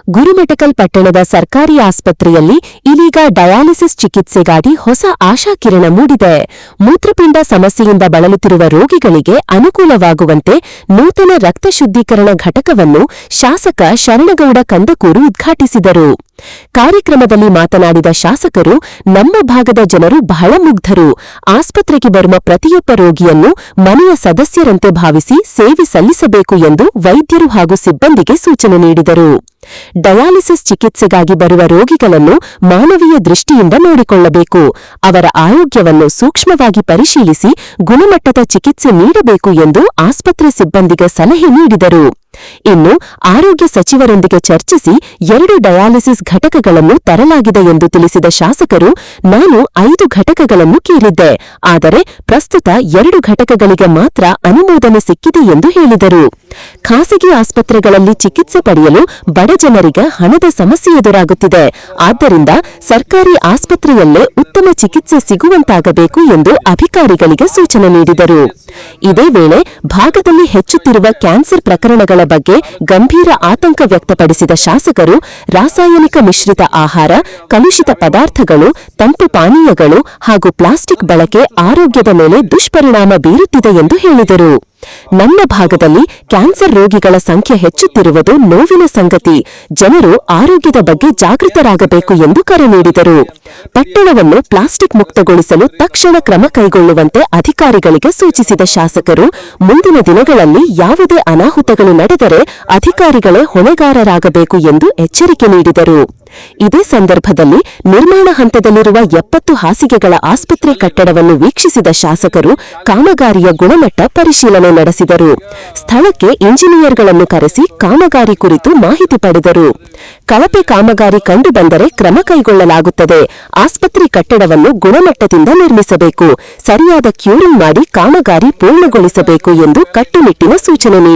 ಗುರುಮಠಕಲ್ ಪಟ್ಟಣದ ಸರ್ಕಾರಿ ಆಸ್ಪತ್ರೆಯಲ್ಲಿ ಇದೀಗ ಡಯಾಲಿಸಿಸ್ ಚಿಕಿತ್ಸೆಗಾಗಿ ಹೊಸ ಆಶಾಕಿರಣ ಮೂಡಿದೆ. ಮೂತ್ರಪಿಂಡ ಸಮಸ್ಯೆಯಿಂದ ಬಳಲುತ್ತಿರುವ ರೋಗಿಗಳಿಗೆ ಅನುಕೂಲವಾಗುವಂತೆ ನೂತನ ರಕ್ತ ಶುದ್ಧೀಕರಣ ಘಟಕವನ್ನು ಶಾಸಕ ಶರಣಗೌಡ ಕಂದಕೂರು ಉದ್ಘಾಟಿಸಿದರು. ಕಾರ್ಯಕ್ರಮದಲ್ಲಿ ಮಾತನಾಡಿದ ಶಾಸಕರು, ನಮ್ಮ ಭಾಗದ ಜನರು ಬಹಳ ಮುಗ್ಧರು. ಆಸ್ಪತ್ರೆಗೆ ಬರುವ ಪ್ರತಿಯೊಬ್ಬ ರೋಗಿಯನ್ನು ಮನೆಯ ಸದಸ್ಯರಂತೆ ಭಾವಿಸಿ ಸೇವೆ ಸಲ್ಲಿಸಬೇಕು ಎಂದು ವೈದ್ಯರು ಹಾಗೂ ಸಿಬ್ಬಂದಿಗೆ ಸೂಚನೆ ನೀಡಿದರು. ಡಯಾಲಿಸಿಸ್ ಚಿಕಿತ್ಸೆಗಾಗಿ ಬರುವ ರೋಗಿಗಳನ್ನು ಮಾನವೀಯ ದೃಷ್ಟಿಯಿಂದ ನೋಡಿಕೊಳ್ಳಬೇಕು. ಅವರ ಆರೋಗ್ಯವನ್ನು ಸೂಕ್ಷ್ಮವಾಗಿ ಪರಿಶೀಲಿಸಿ ಗುಣಮಟ್ಟದ ಚಿಕಿತ್ಸೆ ನೀಡಬೇಕು ಎಂದು ಆಸ್ಪತ್ರೆ ಸಿಬ್ಬಂದಿಗೆ ಸಲಹೆ ನೀಡಿದರು. ಇನ್ನು ಆರೋಗ್ಯ ಸಚಿವರೊಂದಿಗೆ ಚರ್ಚಿಸಿ 2 ಡಯಾಲಿಸಿಸ್ ಘಟಕಗಳನ್ನು ತರಲಾಗಿದೆ ಎಂದು ತಿಳಿಸಿದ ಶಾಸಕರು, ನಾನು 5 ಘಟಕಗಳನ್ನು ಕೇಳಿದ್ದೆ, ಆದರೆ ಪ್ರಸ್ತುತ 2 ಘಟಕಗಳಿಗೆ ಮಾತ್ರ ಅನುಮೋದನೆ ಸಿಕ್ಕಿದೆ ಎಂದು ಹೇಳಿದರು. ಖಾಸಗಿ ಆಸ್ಪತ್ರೆಗಳಲ್ಲಿ ಚಿಕಿತ್ಸೆ ಪಡೆಯಲು ಬಡ ಜನರಿಗೆ ಹಣದ ಸಮಸ್ಯೆ ಎದುರಾಗುತ್ತಿದೆ. ಆದ್ದರಿಂದ ಸರ್ಕಾರಿ ಆಸ್ಪತ್ರೆಯಲ್ಲೇ ಉತ್ತಮ ಚಿಕಿತ್ಸೆ ಸಿಗುವಂತಾಗಬೇಕು ಎಂದು ಅಧಿಕಾರಿಗಳಿಗೆ ಸೂಚನೆ ನೀಡಿದರು. ಇದೇ ವೇಳೆ ಭಾಗದಲ್ಲಿ ಹೆಚ್ಚುತ್ತಿರುವ ಕ್ಯಾನ್ಸರ್ ಪ್ರಕರಣಗಳ ಬಗ್ಗೆ ಗಂಭೀರ ಆತಂಕ ವ್ಯಕ್ತಪಡಿಸಿದ ಶಾಸಕರು, ರಾಸಾಯನಿಕ ಮಿಶ್ರಿತ ಆಹಾರ, ಕಲುಷಿತ ಪದಾರ್ಥಗಳು, ತಂಪು ಪಾನೀಯಗಳು ಹಾಗೂ ಪ್ಲಾಸ್ಟಿಕ್ ಬಳಕೆ ಆರೋಗ್ಯದ ಮೇಲೆ ದುಷ್ಪರಿಣಾಮ ಬೀರುತ್ತಿದೆ ಎಂದು ಹೇಳಿದರು. ನನ್ನ ಭಾಗದಲ್ಲಿ ಕ್ಯಾನ್ಸರ್ ರೋಗಿಗಳ ಸಂಖ್ಯೆ ಹೆಚ್ಚುತ್ತಿರುವುದು ನೋವಿನ ಸಂಗತಿ. ಜನರು ಆರೋಗ್ಯದ ಬಗ್ಗೆ ಜಾಗೃತರಾಗಬೇಕು ಎಂದು ಕರೆ ನೀಡಿದರು. ಪಟ್ಟಣವನ್ನು ಪ್ಲಾಸ್ಟಿಕ್ ಮುಕ್ತಗೊಳಿಸಲು ತಕ್ಷಣ ಕ್ರಮ ಕೈಗೊಳ್ಳುವಂತೆ ಅಧಿಕಾರಿಗಳಿಗೆ ಸೂಚಿಸಿದ ಶಾಸಕರು, ಮುಂದಿನ ದಿನಗಳಲ್ಲಿ ಯಾವುದೇ ಅನಾಹುತಗಳು ನಡೆದರೆ ಅಧಿಕಾರಿಗಳೇ ಹೊಣೆಗಾರರಾಗಬೇಕು ಎಂದು ಎಚ್ಚರಿಕೆ ನೀಡಿದರು. ಇದೇ ಸಂದರ್ಭದಲ್ಲಿ ನಿರ್ಮಾಣ ಹಂತದಲ್ಲಿರುವ 70 ಹಾಸಿಗೆಗಳ ಆಸ್ಪತ್ರೆ ಕಟ್ಟಡವನ್ನು ವೀಕ್ಷಿಸಿದ ಶಾಸಕರು ಕಾಮಗಾರಿಯ ಗುಣಮಟ್ಟ ಪರಿಶೀಲನೆ ನಡೆಸಿದರು. ಸ್ಥಳಕ್ಕೆ ಇಂಜಿನಿಯರ್ಗಳನ್ನು ಕರೆಸಿ ಕಾಮಗಾರಿ ಕುರಿತು ಮಾಹಿತಿ ಪಡೆದರು. ಕಳಪೆ ಕಾಮಗಾರಿ ಕಂಡುಬಂದರೆ ಕ್ರಮ ಕೈಗೊಳ್ಳಲಾಗುತ್ತದೆ. ಆಸ್ಪತ್ರೆ ಕಟ್ಟಡವನ್ನು ಗುಣಮಟ್ಟದಿಂದ ನಿರ್ಮಿಸಬೇಕು. ಸರಿಯಾದ ಕ್ಯೂರಿಂಗ್ ಮಾಡಿ ಕಾಮಗಾರಿ ಪೂರ್ಣಗೊಳಿಸಬೇಕು ಎಂದು ಕಟ್ಟುನಿಟ್ಟಿನ ಸೂಚನೆ ನೀಡಿದರು.